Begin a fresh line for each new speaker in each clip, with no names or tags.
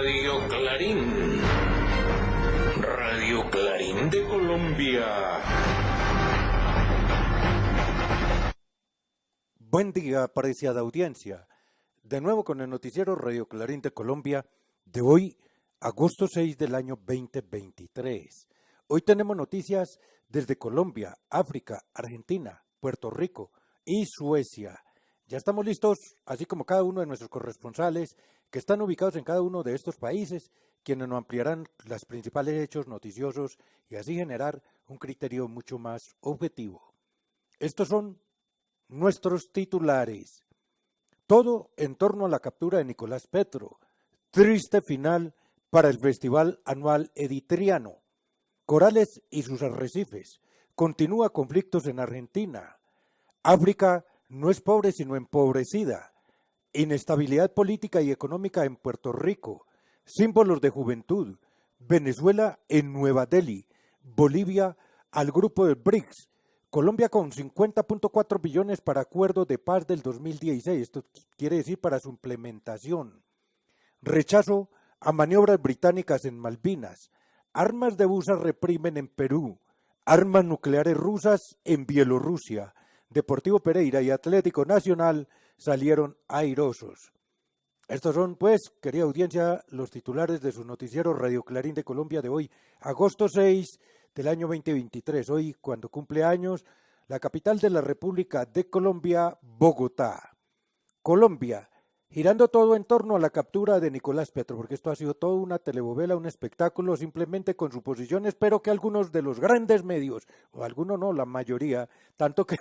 Radio Clarín de Colombia.
Buen día, apreciada audiencia. De nuevo con el noticiero Radio Clarín de Colombia de hoy, agosto 6 del año 2023. Hoy tenemos noticias desde Colombia, África, Argentina, Puerto Rico y Suecia. Ya estamos listos, así como cada uno de nuestros corresponsales que están ubicados en cada uno de estos países, quienes nos ampliarán los principales hechos noticiosos y así generar un criterio mucho más objetivo. Estos son nuestros titulares. Todo en torno a la captura de Nicolás Petro. Triste final para el Festival Anual Editriano. Corales y sus arrecifes. Continúa conflictos en Argentina. África no es pobre sino empobrecida. Inestabilidad política y económica en Puerto Rico. Símbolos de juventud. Venezuela en Nueva Delhi. Bolivia al grupo de BRICS. Colombia con 50.4 billones para acuerdo de paz del 2016. Esto quiere decir para su implementación. Rechazo a maniobras británicas en Malvinas. Armas de USA reprimen en Perú. Armas nucleares rusas en Bielorrusia. Deportivo Pereira y Atlético Nacional salieron airosos. Estos son, pues, querida audiencia, los titulares de su noticiero Radio Clarín de Colombia de hoy, agosto 6 del año 2023. Hoy, cuando cumple años, la capital de la República de Colombia, Bogotá. Colombia, girando todo en torno a la captura de Nicolás Petro, porque esto ha sido toda una telenovela, un espectáculo, simplemente con suposiciones, pero que algunos de los grandes medios, o algunos no, la mayoría, tanto que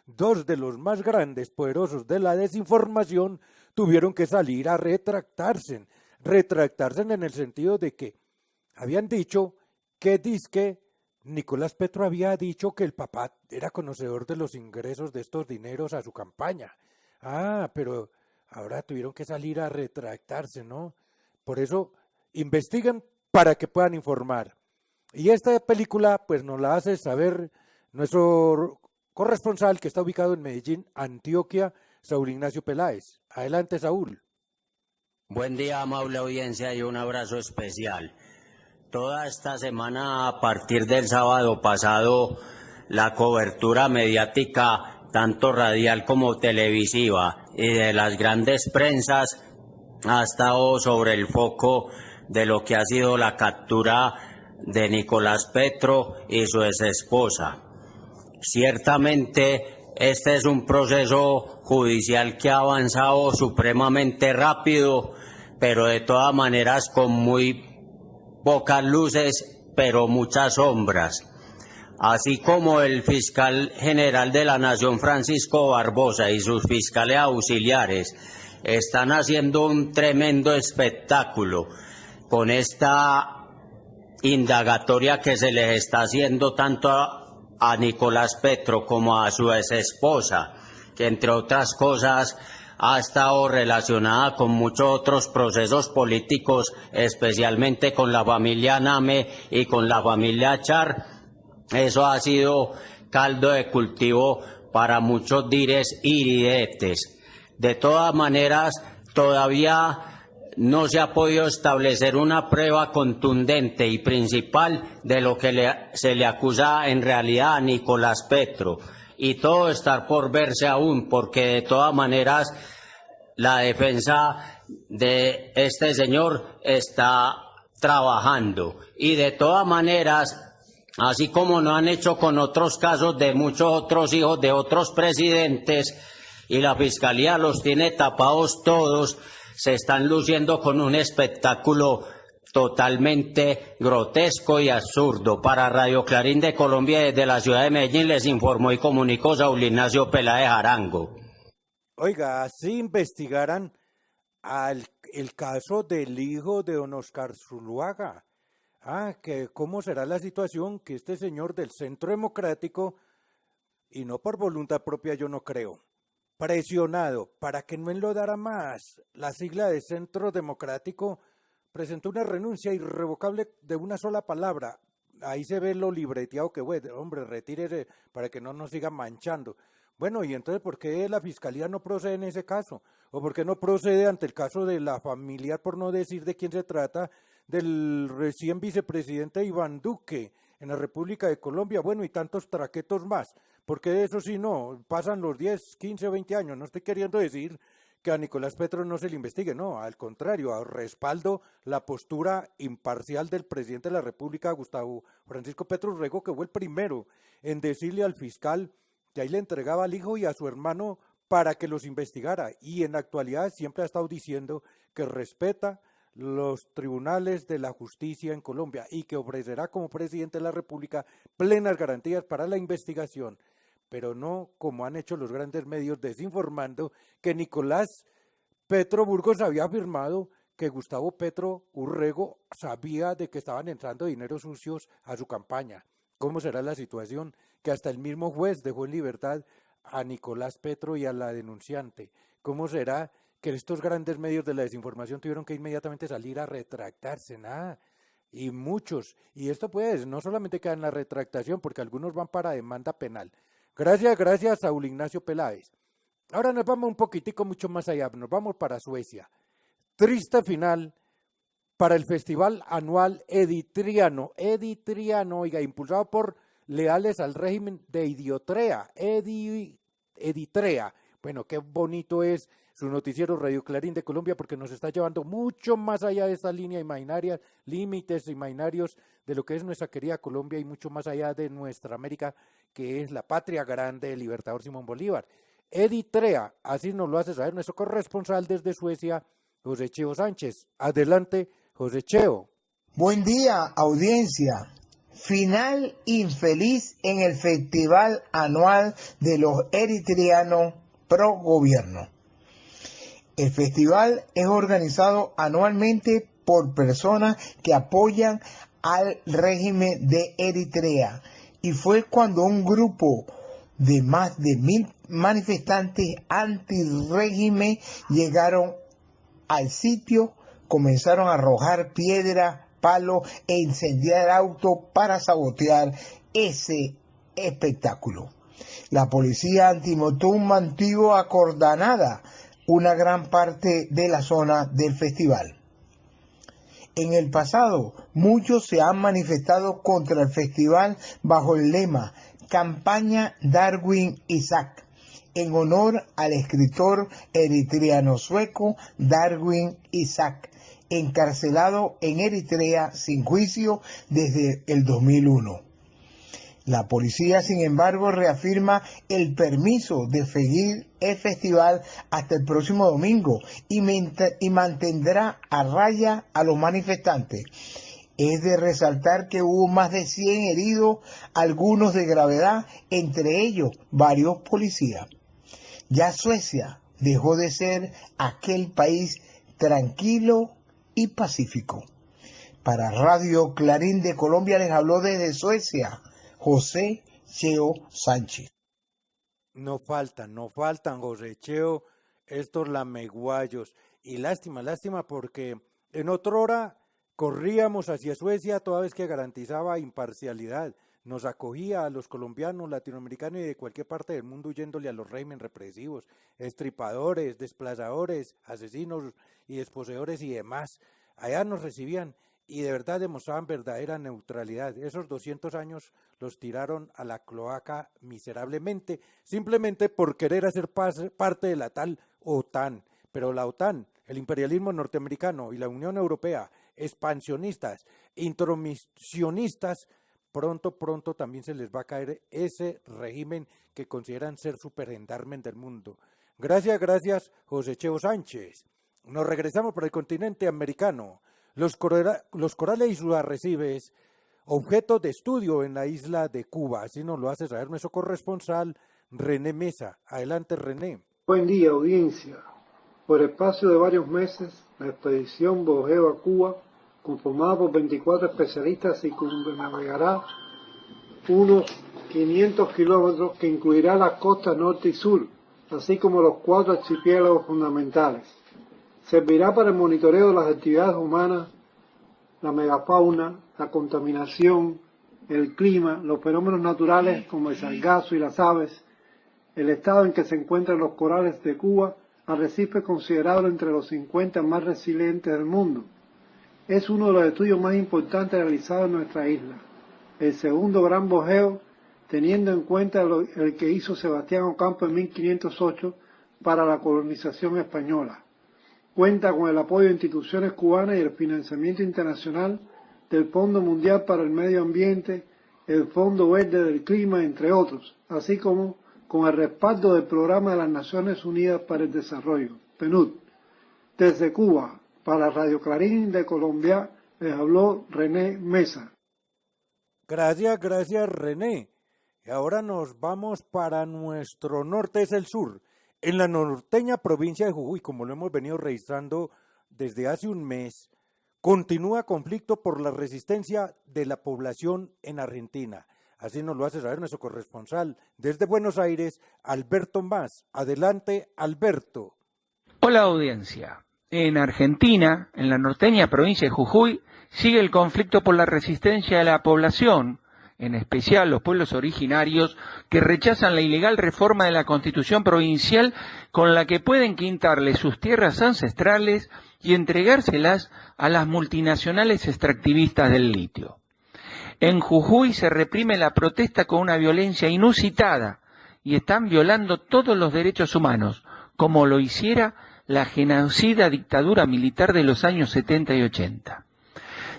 dos de los más grandes, poderosos de la desinformación, tuvieron que salir a retractarse en el sentido de que habían dicho que dizque Nicolás Petro había dicho que el papá era conocedor de los ingresos de estos dineros a su campaña. Pero ahora tuvieron que salir a retractarse, ¿no? Por eso, investiguen para que puedan informar. Y esta película, pues nos la hace saber nuestro corresponsal que está ubicado en Medellín, Antioquia, Saúl Ignacio Peláez. Adelante, Saúl.
Buen día, amable audiencia, y un abrazo especial. Toda esta semana, a partir del sábado pasado, la cobertura mediática, tanto radial como televisiva, y de las grandes prensas, ha estado sobre el foco de lo que ha sido la captura de Nicolás Petro y su exesposa. Ciertamente, este es un proceso judicial que ha avanzado supremamente rápido, pero de todas maneras con muy pocas luces, pero muchas sombras. Así como el fiscal general de la Nación, Francisco Barbosa, y sus fiscales auxiliares están haciendo un tremendo espectáculo con esta indagatoria que se les está haciendo tanto a Nicolás Petro como a su exesposa, que entre otras cosas ha estado relacionada con muchos otros procesos políticos, especialmente con la familia Name y con la familia Char. Eso ha sido caldo de cultivo para muchos dires y diretes. De todas maneras, todavía no se ha podido establecer una prueba contundente y principal de lo que se le acusa en realidad a Nicolás Petro. Y todo está por verse aún, porque de todas maneras la defensa de este señor está trabajando. Y de todas maneras, así como no han hecho con otros casos de muchos otros hijos de otros presidentes, y la fiscalía los tiene tapados todos, se están luciendo con un espectáculo totalmente grotesco y absurdo. Para Radio Clarín de Colombia, desde la ciudad de Medellín, les informó y comunicó Saúl Ignacio Peláez Arango.
Oiga, así investigaran el caso del hijo de don Oscar Zuluaga. Que cómo será la situación que este señor del Centro Democrático, y no por voluntad propia, yo no creo, presionado para que no enlodara más la sigla de Centro Democrático, presentó una renuncia irrevocable de una sola palabra. Ahí se ve lo libreteado que fue. Hombre, retírese para que no nos siga manchando. Bueno, y entonces, ¿por qué la fiscalía no procede en ese caso? ¿O por qué no procede ante el caso de la familiar, por no decir de quién se trata, del recién vicepresidente Iván Duque en la República de Colombia? Bueno, y tantos traquetos más. ¿Por qué de eso sí no? Pasan los 10, 15, 20 años. No estoy queriendo decir que a Nicolás Petro no se le investigue, no, al contrario, respaldo la postura imparcial del presidente de la República, Gustavo Francisco Petro Urrego, que fue el primero en decirle al fiscal que ahí le entregaba al hijo y a su hermano para que los investigara, y en la actualidad siempre ha estado diciendo que respeta los tribunales de la justicia en Colombia y que ofrecerá como presidente de la República plenas garantías para la investigación, pero no como han hecho los grandes medios desinformando que Nicolás Petro Burgos había afirmado que Gustavo Petro Urrego sabía de que estaban entrando dineros sucios a su campaña. ¿Cómo será la situación? Que hasta el mismo juez dejó en libertad a Nicolás Petro y a la denunciante. ¿Cómo será que estos grandes medios de la desinformación tuvieron que inmediatamente salir a retractarse? Nada. Y muchos. Y esto pues no solamente queda en la retractación, porque algunos van para demanda penal. Gracias, Saúl Ignacio Peláez. Ahora nos vamos un poquitico mucho más allá, nos vamos para Suecia. Triste final para el festival anual Editriano, oiga, impulsado por leales al régimen de Idiotrea, Editrea. Bueno, qué bonito es su noticiero Radio Clarín de Colombia, porque nos está llevando mucho más allá de esta línea imaginaria, límites imaginarios de lo que es nuestra querida Colombia y mucho más allá de nuestra América, que es la patria grande del libertador Simón Bolívar. Editrea, así nos lo hace saber nuestro corresponsal desde Suecia, José Cheo Sánchez. Adelante, José Cheo.
Buen día, audiencia. Final infeliz en el Festival Anual de los Eritreanos Pro Gobierno. El festival es organizado anualmente por personas que apoyan al régimen de Eritrea, y fue cuando un grupo de más de 1,000 manifestantes anti-régimen llegaron al sitio, comenzaron a arrojar piedras, palos e incendiar autos para sabotear ese espectáculo. La policía antimotón mantuvo acordonada una gran parte de la zona del festival. En el pasado, muchos se han manifestado contra el festival bajo el lema Campaña Darwin Isaac, en honor al escritor eritreano-sueco Darwin Isaac, encarcelado en Eritrea sin juicio desde el 2001. La policía, sin embargo, reafirma el permiso de seguir el festival hasta el próximo domingo y mantendrá a raya a los manifestantes. Es de resaltar que hubo más de 100 heridos, algunos de gravedad, entre ellos varios policías. Ya Suecia dejó de ser aquel país tranquilo y pacífico. Para Radio Clarín de Colombia les habló desde Suecia José Cheo Sánchez.
No faltan, José Cheo, estos lameguayos. Y lástima, porque en otra hora corríamos hacia Suecia toda vez que garantizaba imparcialidad. Nos acogía a los colombianos, latinoamericanos y de cualquier parte del mundo huyéndole a los regímenes represivos, estripadores, desplazadores, asesinos y desposeedores y demás. Allá nos recibían y de verdad demostraban verdadera neutralidad. Esos 200 años los tiraron a la cloaca miserablemente, simplemente por querer hacer parte de la tal OTAN. Pero la OTAN, el imperialismo norteamericano y la Unión Europea, expansionistas, intromisionistas, pronto también se les va a caer ese régimen que consideran ser supergendarmen del mundo. Gracias, José Cheo Sánchez. Nos regresamos para el continente americano. Los corales y sus arrecifes, objeto de estudio en la isla de Cuba. Así nos lo hace saber nuestro corresponsal René Mesa. Adelante, René.
Buen día, audiencia. Por espacio de varios meses, la expedición Bogeo a Cuba, conformada por 24 especialistas, circunnavegará unos 500 kilómetros que incluirá las costas norte y sur, así como los 4 archipiélagos fundamentales. Servirá para el monitoreo de las actividades humanas, la megafauna, la contaminación, el clima, los fenómenos naturales como el sargazo y las aves, el estado en que se encuentran los corales de Cuba, arrecife considerado entre los 50 más resilientes del mundo. Es uno de los estudios más importantes realizados en nuestra isla. El segundo gran bojeo, teniendo en cuenta el que hizo Sebastián Ocampo en 1508 para la colonización española. Cuenta con el apoyo de instituciones cubanas y el financiamiento internacional del Fondo Mundial para el Medio Ambiente, el Fondo Verde del Clima, entre otros, así como con el respaldo del Programa de las Naciones Unidas para el Desarrollo, PNUD. Desde Cuba, para Radio Clarín de Colombia, les habló René Mesa.
Gracias René. Y ahora nos vamos para nuestro norte, es el sur. En la norteña provincia de Jujuy, como lo hemos venido registrando desde hace un mes, continúa conflicto por la resistencia de la población en Argentina. Así nos lo hace saber nuestro corresponsal desde Buenos Aires, Alberto Más. Adelante, Alberto.
Hola audiencia. En Argentina, en la norteña provincia de Jujuy, sigue el conflicto por la resistencia de la población, en especial los pueblos originarios, que rechazan la ilegal reforma de la Constitución provincial con la que pueden quitarle sus tierras ancestrales y entregárselas a las multinacionales extractivistas del litio. En Jujuy se reprime la protesta con una violencia inusitada y están violando todos los derechos humanos, como lo hiciera la genocida dictadura militar de los años 70 y 80.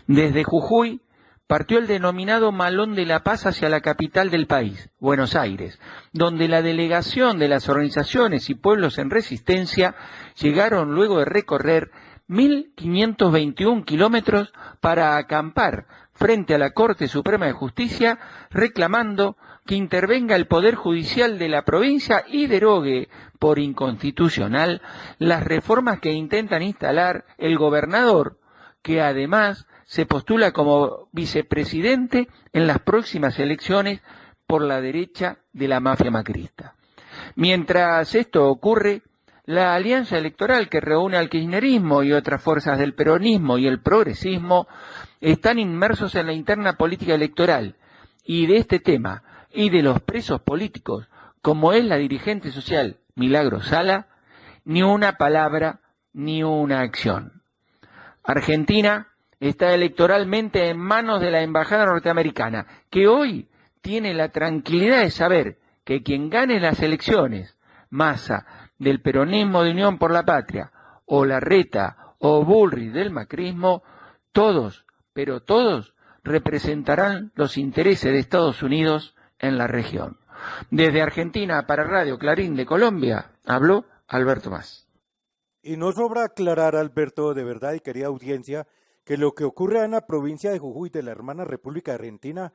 Desde Jujuy partió el denominado Malón de la Paz hacia la capital del país, Buenos Aires, donde la delegación de las organizaciones y pueblos en resistencia llegaron luego de recorrer 1.521 kilómetros para acampar frente a la Corte Suprema de Justicia, reclamando que intervenga el Poder Judicial de la provincia y derogue por inconstitucional las reformas que intentan instalar el gobernador, que además se postula como vicepresidente en las próximas elecciones por la derecha de la mafia macrista. Mientras esto ocurre, la alianza electoral que reúne al kirchnerismo y otras fuerzas del peronismo y el progresismo están inmersos en la interna política electoral, y de este tema y de los presos políticos, como es la dirigente social Milagro Sala, ni una palabra ni una acción. Argentina está electoralmente en manos de la embajada norteamericana, que hoy tiene la tranquilidad de saber que quien gane las elecciones, Massa del peronismo de Unión por la Patria, o Larreta o Bullrich del macrismo, todos, pero todos, representarán los intereses de Estados Unidos en la región. Desde Argentina para Radio Clarín de Colombia, habló Alberto Más.
Y no sobra aclarar, Alberto, de verdad y querida audiencia, que lo que ocurre en la provincia de Jujuy de la hermana República Argentina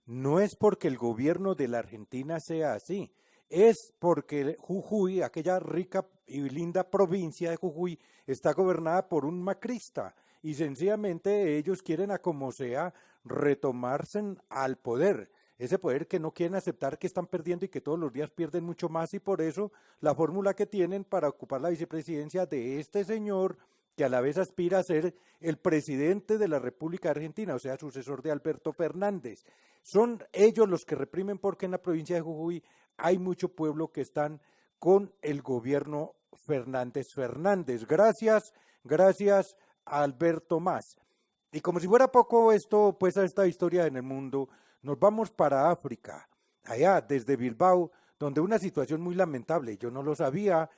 no es porque el gobierno de la Argentina sea así, es porque Jujuy, aquella rica y linda provincia de Jujuy, está gobernada por un macrista y sencillamente ellos quieren a como sea retomarse al poder, ese poder que no quieren aceptar que están perdiendo y que todos los días pierden mucho más, y por eso la fórmula que tienen para ocupar la vicepresidencia de este señor, que a la vez aspira a ser el presidente de la República Argentina, o sea, sucesor de Alberto Fernández. Son ellos los que reprimen porque en la provincia de Jujuy hay mucho pueblo que están con el gobierno Fernández. Gracias Alberto Más. Y como si fuera poco esto, pues a esta historia en el mundo, nos vamos para África, allá desde Bilbao, donde una situación muy lamentable, yo no lo sabía,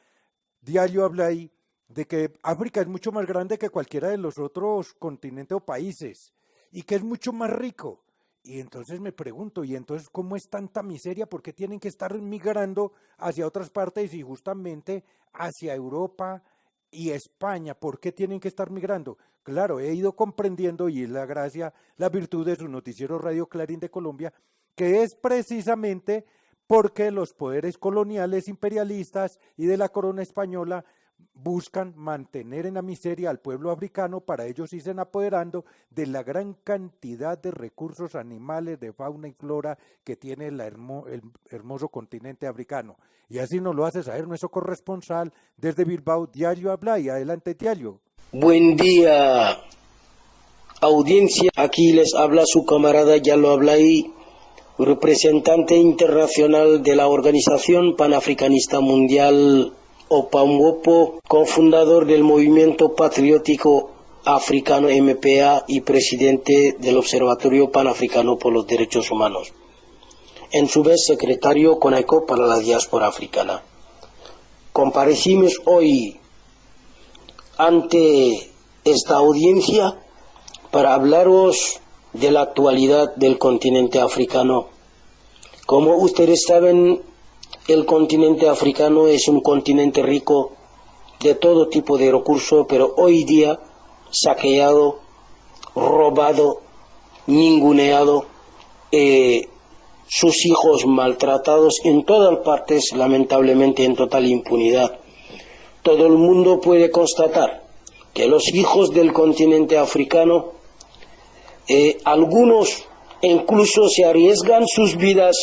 diario habla ahí, de que África es mucho más grande que cualquiera de los otros continentes o países, y que es mucho más rico. Y entonces me pregunto, ¿y entonces cómo es tanta miseria? ¿Por qué tienen que estar migrando hacia otras partes y justamente hacia Europa y España? ¿Por qué tienen que estar migrando? Claro, he ido comprendiendo, y es la gracia, la virtud de su noticiero Radio Clarín de Colombia, que es precisamente porque los poderes coloniales imperialistas y de la corona española buscan mantener en la miseria al pueblo africano para ellos irse apoderando de la gran cantidad de recursos animales, de fauna y flora que tiene el hermoso continente africano. Y así nos lo hace saber nuestro corresponsal desde Bilbao, Diario Habla. Y adelante, Diario.
Buen día, audiencia. Aquí les habla su camarada, ya lo habla ahí, representante internacional de la Organización Panafricanista Mundial OPAMWOPO, cofundador del Movimiento Patriótico Africano MPA y presidente del Observatorio Panafricano por los Derechos Humanos. En su vez, secretario CONAICO para la diáspora africana. Comparecimos hoy ante esta audiencia para hablaros de la actualidad del continente africano. Como ustedes saben, el continente africano es un continente rico de todo tipo de recursos, pero hoy día saqueado, robado, ninguneado, sus hijos maltratados en todas partes, lamentablemente en total impunidad. Todo el mundo puede constatar que los hijos del continente africano, algunos incluso se arriesgan sus vidas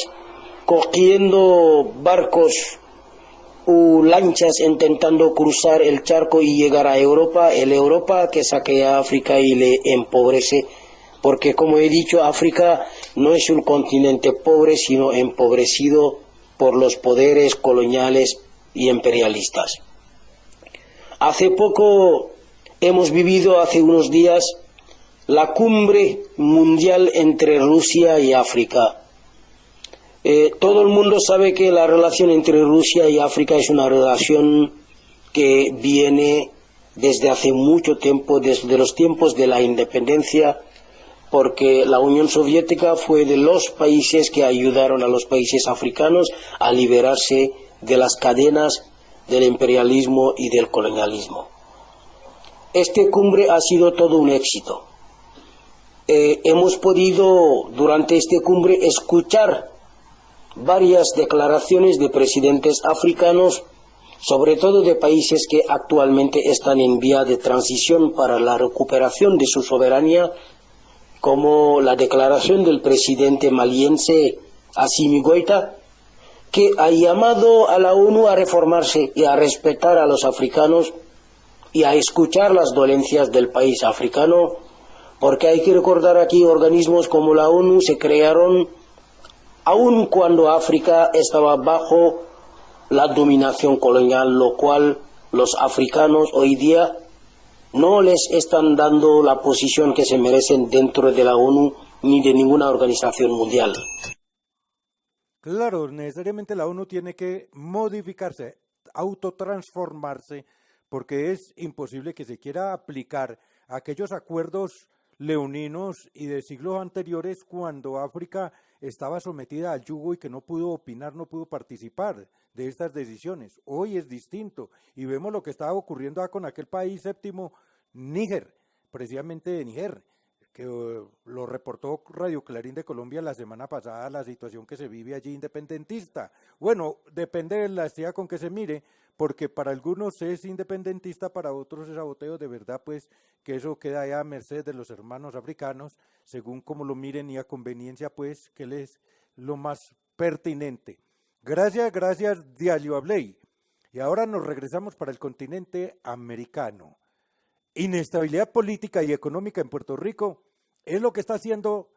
cogiendo barcos o lanchas intentando cruzar el charco y llegar a Europa, el Europa que saquea a África y le empobrece, porque como he dicho, África no es un continente pobre, sino empobrecido por los poderes coloniales y imperialistas. Hace poco hemos vivido, hace unos días, la cumbre mundial entre Rusia y África. Todo el mundo sabe que la relación entre Rusia y África es una relación que viene desde hace mucho tiempo, desde los tiempos de la independencia, porque la Unión Soviética fue de los países que ayudaron a los países africanos a liberarse de las cadenas del imperialismo y del colonialismo. Esta cumbre ha sido todo un éxito. Hemos podido durante esta cumbre escuchar varias declaraciones de presidentes africanos, sobre todo de países que actualmente están en vía de transición para la recuperación de su soberanía, como la declaración del presidente maliense Assimi Goïta, que ha llamado a la ONU a reformarse y a respetar a los africanos y a escuchar las dolencias del país africano, porque hay que recordar aquí organismos como la ONU se crearon aun cuando África estaba bajo la dominación colonial, lo cual los africanos hoy día no les están dando la posición que se merecen dentro de la ONU ni de ninguna organización mundial.
Claro, necesariamente la ONU tiene que modificarse, autotransformarse, porque es imposible que se quiera aplicar aquellos acuerdos leoninos y de siglos anteriores cuando África estaba sometida al yugo y que no pudo opinar, no pudo participar de estas decisiones. Hoy es distinto y vemos lo que estaba ocurriendo con aquel país séptimo, Níger, precisamente de Níger, que lo reportó Radio Clarín de Colombia la semana pasada, la situación que se vive allí independentista. Bueno, depende de la estía con que se mire, porque para algunos es independentista, para otros es saboteo. De verdad, pues, que eso queda ya a merced de los hermanos africanos, según como lo miren y a conveniencia, pues, que les lo más pertinente. Gracias, Diallo Abley. Y ahora nos regresamos para el continente americano. Inestabilidad política y económica en Puerto Rico es lo que está haciendo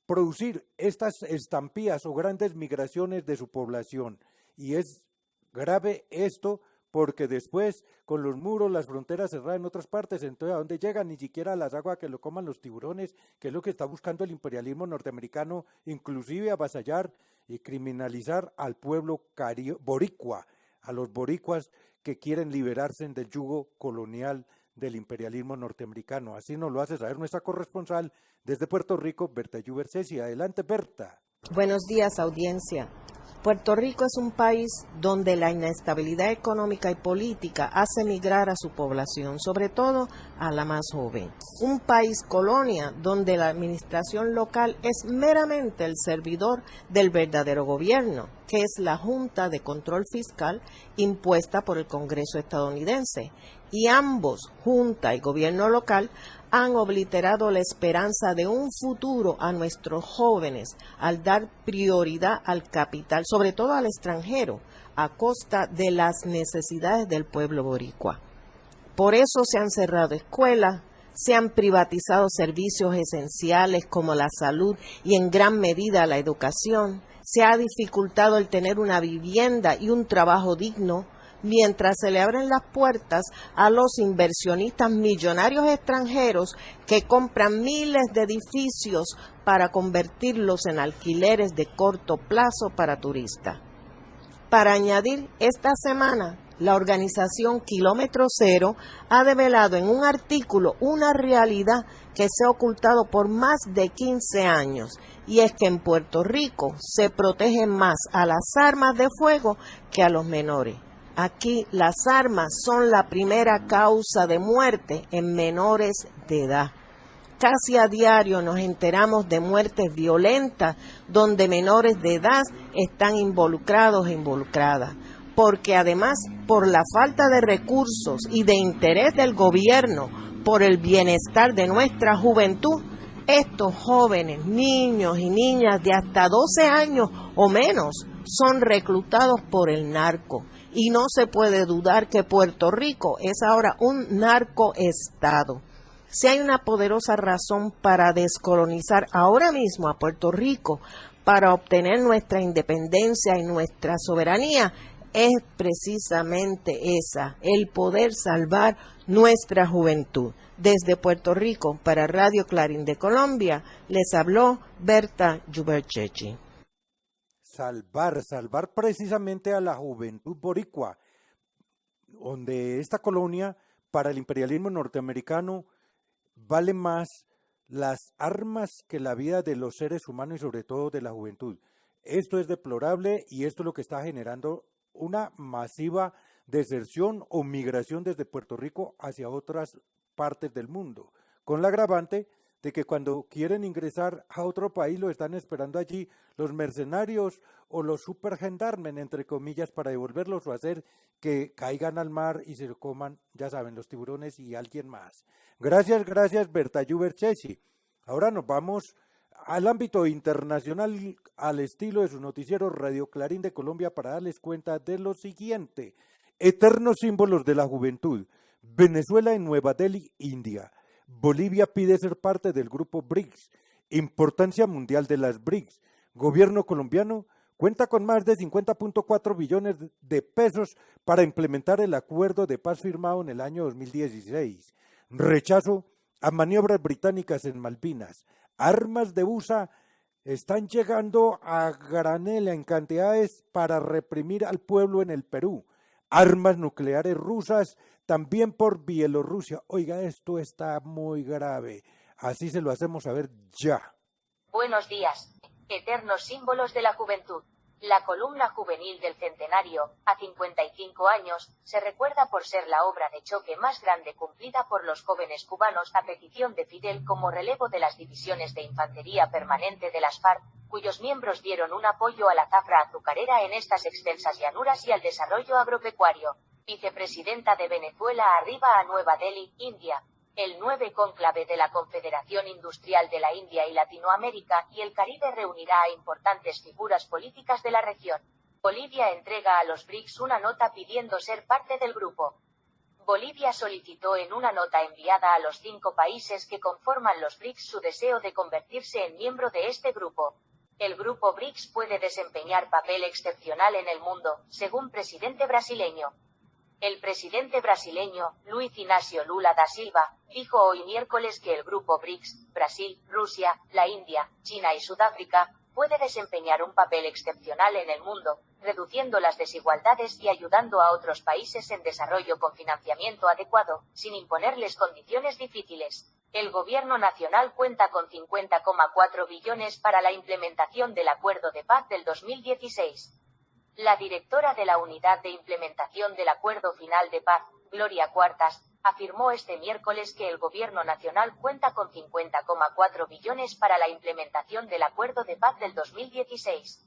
producir estas estampillas o grandes migraciones de su población. Y es grave esto porque después, con los muros, las fronteras cerradas en otras partes, entonces a dónde llegan, ni siquiera a las aguas que lo coman los tiburones, que es lo que está buscando el imperialismo norteamericano, inclusive avasallar y criminalizar al pueblo boricua, a los boricuas que quieren liberarse del yugo colonial del imperialismo norteamericano. Así nos lo hace saber nuestra corresponsal desde Puerto Rico, Berta Yubercesi. Adelante, Berta.
Buenos días, audiencia. Puerto Rico es un país donde la inestabilidad económica y política hace migrar a su población, sobre todo a la más joven. Un país colonia donde la administración local es meramente el servidor del verdadero gobierno, que es la Junta de Control Fiscal impuesta por el Congreso estadounidense. Y ambos, Junta y Gobierno local, han obliterado la esperanza de un futuro a nuestros jóvenes al dar prioridad al capital, sobre todo al extranjero, a costa de las necesidades del pueblo boricua. Por eso se han cerrado escuelas, Se han privatizado servicios esenciales como la salud y en gran medida la educación. Se ha dificultado el tener una vivienda y un trabajo digno, mientras se le abren las puertas a los inversionistas millonarios extranjeros que compran miles de edificios para convertirlos en alquileres de corto plazo para turistas. Para añadir, esta semana, la organización Kilómetro Cero ha develado en un artículo una realidad que se ha ocultado por más de 15 años, y es que en Puerto Rico se protegen más a las armas de fuego que a los menores. Aquí las armas son la primera causa de muerte en menores de edad. Casi a diario nos enteramos de muertes violentas donde menores de edad están involucrados e involucradas, porque además, por la falta de recursos y de interés del gobierno por el bienestar de nuestra juventud, estos jóvenes, niños y niñas de hasta 12 años o menos son reclutados por el narco. Y no se puede dudar que Puerto Rico es ahora un narcoestado. Si hay una poderosa razón para descolonizar ahora mismo a Puerto Rico, para obtener nuestra independencia y nuestra soberanía, es precisamente esa, el poder salvar nuestra juventud. Desde Puerto Rico, para Radio Clarín de Colombia, les habló Berta Yuberchechi.
Salvar precisamente a la juventud boricua, donde esta colonia, para el imperialismo norteamericano, vale más las armas que la vida de los seres humanos y sobre todo de la juventud. Esto es deplorable y esto es lo que está generando una masiva deserción o migración desde Puerto Rico hacia otras partes del mundo, con la agravante de que cuando quieren ingresar a otro país lo están esperando allí los mercenarios o los supergendarmen, entre comillas, para devolverlos o hacer que caigan al mar y se lo coman, ya saben, los tiburones y alguien más. Gracias, Berta Yuberchechi. Ahora nos vamos al ámbito internacional, al estilo de su noticiero Radio Clarín de Colombia, para darles cuenta de lo siguiente. Eternos símbolos de la juventud. Venezuela en Nueva Delhi, India. Bolivia pide ser parte del grupo BRICS. Importancia mundial de las BRICS. Gobierno colombiano cuenta con más de 50.4 billones de pesos para implementar el acuerdo de paz firmado en el año 2016. Rechazo a maniobras británicas en Malvinas. Armas de USA están llegando a granel en cantidades para reprimir al pueblo en el Perú. Armas nucleares rusas también por Bielorrusia. Oiga, esto está muy grave. Así se lo hacemos saber ya.
Buenos días. Eternos símbolos de la juventud. La columna juvenil del centenario, a 55 años, se recuerda por ser la obra de choque más grande cumplida por los jóvenes cubanos a petición de Fidel como relevo de las divisiones de infantería permanente de las FARC, cuyos miembros dieron un apoyo a la zafra azucarera en estas extensas llanuras y al desarrollo agropecuario. Vicepresidenta de Venezuela arriba a Nueva Delhi, India. El 9 cónclave de la Confederación Industrial de la India y Latinoamérica y el Caribe reunirá a importantes figuras políticas de la región. Bolivia entrega a los BRICS una nota pidiendo ser parte del grupo. Bolivia solicitó en una nota enviada a los 5 países que conforman los BRICS su deseo de convertirse en miembro de este grupo. El grupo BRICS puede desempeñar papel excepcional en el mundo, según presidente brasileño. El presidente brasileño, Luiz Inácio Lula da Silva, dijo hoy miércoles que el grupo BRICS, Brasil, Rusia, la India, China y Sudáfrica, puede desempeñar un papel excepcional en el mundo, reduciendo las desigualdades y ayudando a otros países en desarrollo con financiamiento adecuado, sin imponerles condiciones difíciles. El gobierno nacional cuenta con 50,4 billones para la implementación del Acuerdo de Paz del 2016. La directora de la Unidad de Implementación del Acuerdo Final de Paz, Gloria Cuartas, afirmó este miércoles que el Gobierno Nacional cuenta con 50,4 billones para la implementación del Acuerdo de Paz del 2016.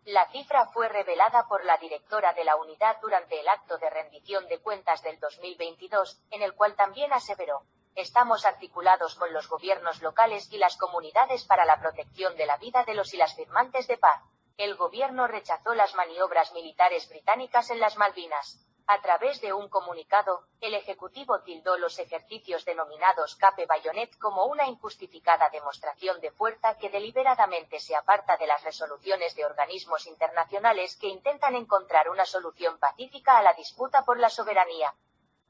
La cifra fue revelada por la directora de la unidad durante el acto de rendición de cuentas del 2022, en el cual también aseveró: estamos articulados con los gobiernos locales y las comunidades para la protección de la vida de los y las firmantes de paz. El gobierno rechazó las maniobras militares británicas en las Malvinas. A través de un comunicado, el Ejecutivo tildó los ejercicios denominados Cape Bayonet como una injustificada demostración de fuerza que deliberadamente se aparta de las resoluciones de organismos internacionales que intentan encontrar una solución pacífica a la disputa por la soberanía.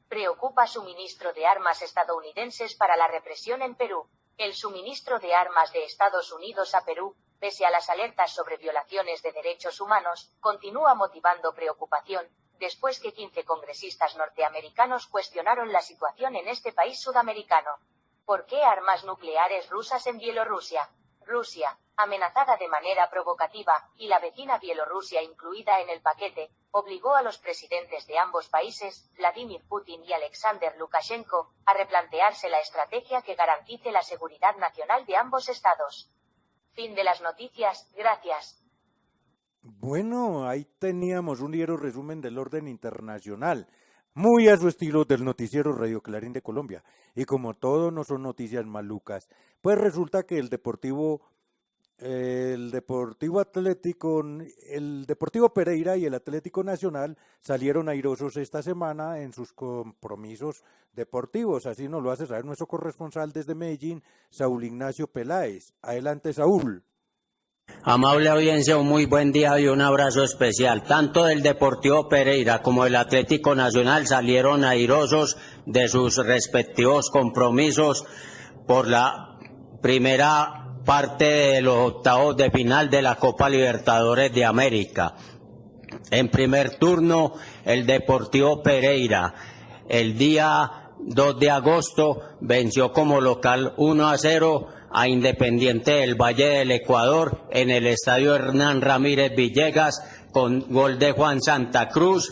Preocupa suministro de armas estadounidenses para la represión en Perú. El suministro de armas de Estados Unidos a Perú, pese a las alertas sobre violaciones de derechos humanos, continúa motivando preocupación, después que 15 congresistas norteamericanos cuestionaron la situación en este país sudamericano. ¿Por qué armas nucleares rusas en Bielorrusia? Rusia, amenazada de manera provocativa, y la vecina Bielorrusia incluida en el paquete, obligó a los presidentes de ambos países, Vladimir Putin y Alexander Lukashenko, a replantearse la estrategia que garantice la seguridad nacional de ambos estados. Fin de las noticias, gracias.
Bueno, ahí teníamos un ligero resumen del orden internacional, muy a su estilo del noticiero Radio Clarín de Colombia. Y como todo no son noticias malucas, pues resulta que el Deportivo Pereira y el Atlético Nacional salieron airosos esta semana en sus compromisos deportivos. Así nos lo hace saber nuestro corresponsal desde Medellín, Saúl Ignacio Peláez. Adelante, Saúl.
Amable audiencia, un muy buen día y un abrazo especial. Tanto del Deportivo Pereira como del Atlético Nacional salieron airosos de sus respectivos compromisos por la primera parte de los octavos de final de la Copa Libertadores de América. En primer turno, el Deportivo Pereira, el día 2 de agosto, venció como local 1-0 a Independiente del Valle del Ecuador en el estadio Hernán Ramírez Villegas con gol de Juan Santa Cruz,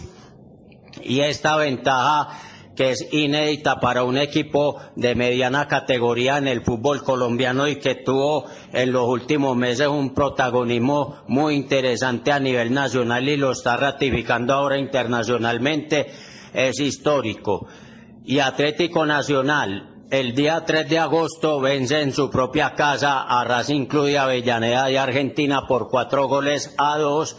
y esta ventaja que es inédita para un equipo de mediana categoría en el fútbol colombiano y que tuvo en los últimos meses un protagonismo muy interesante a nivel nacional y lo está ratificando ahora internacionalmente, es histórico. Y Atlético Nacional, el día 3 de agosto vence en su propia casa a Racing Club de Avellaneda de Argentina por 4-2,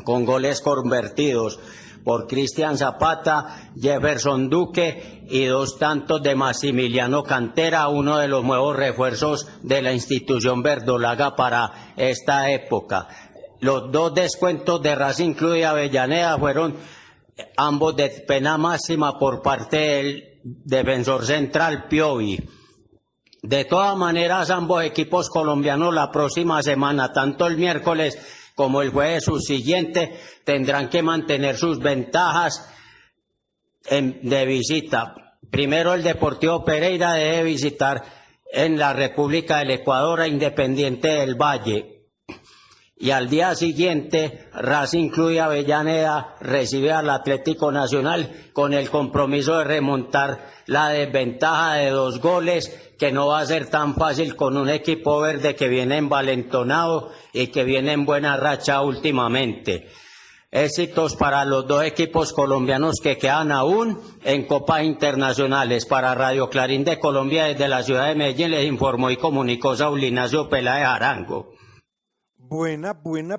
con goles convertidos por Cristian Zapata, Jefferson Duque y 2 tantos de Maximiliano Cantera, uno de los nuevos refuerzos de la institución verdolaga para esta época. Los 2 descuentos de Racing Club de Avellaneda fueron ambos de pena máxima por parte del defensor central Piovi. De todas maneras, ambos equipos colombianos la próxima semana, tanto el miércoles como el jueves subsiguiente, tendrán que mantener sus ventajas de visita. Primero, el Deportivo Pereira debe visitar en la República del Ecuador a Independiente del Valle. Y al día siguiente, Racing Club de Avellaneda recibe al Atlético Nacional con el compromiso de remontar la desventaja de 2 goles, que no va a ser tan fácil con un equipo verde que viene envalentonado y que viene en buena racha últimamente. Éxitos para los 2 equipos colombianos que quedan aún en copas internacionales. Para Radio Clarín de Colombia, desde la ciudad de Medellín, les informó y comunicó Saúl Ignacio Peláez Arango.
Buena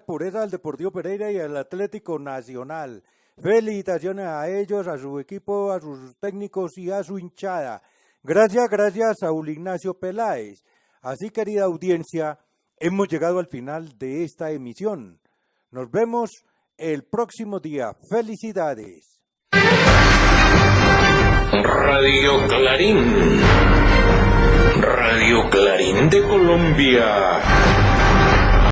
por esa al Deportivo Pereira y al Atlético Nacional. Felicitaciones a ellos, a su equipo, a sus técnicos y a su hinchada. Gracias, Saúl Ignacio Peláez. Así, querida audiencia, hemos llegado al final de esta emisión. Nos vemos el próximo día. Felicidades.
Radio Clarín. Radio Clarín de Colombia.